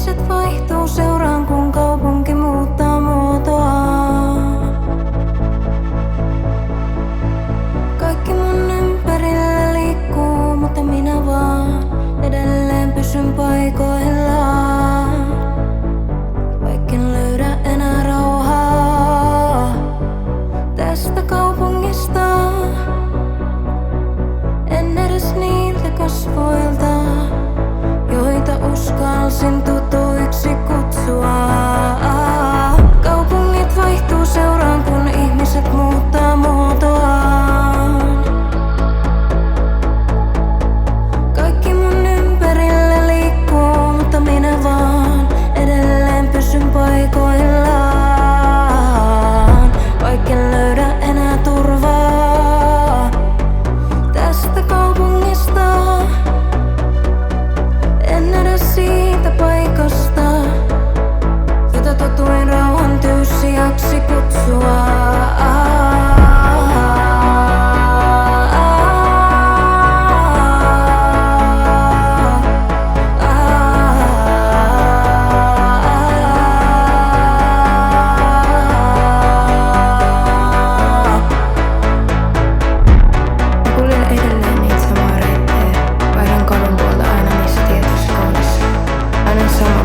ihmiset vaihtuu seuraan, kun kaupunki muuttaa muotoaan. Kaikki mun ympärillä liikkuu, mutta minä vaan edelleen pysyn paikoillaan. Vaikken löydä enää rauhaa tästä kaupungista, en edes niiltä kasvoilta, joita uskalsin tutuiksi kutsua. Kaupungit vaihtuu seuraan, kun ihmiset muuttaa muotoaan. Kaikki mun ympärillä liikkuu, mutta minä vaan edelleen pysyn paikoillaan. Vaikken löydä enää turvaa tästä kaupungista, en edes siitä paikasta, jota totuin rauhan tyyssijaksi kutsua. Kuljen edelleen niitä samaa reittejä, vaihdan kadun puolta aina niissä tietyissä kohdissa. Aina sama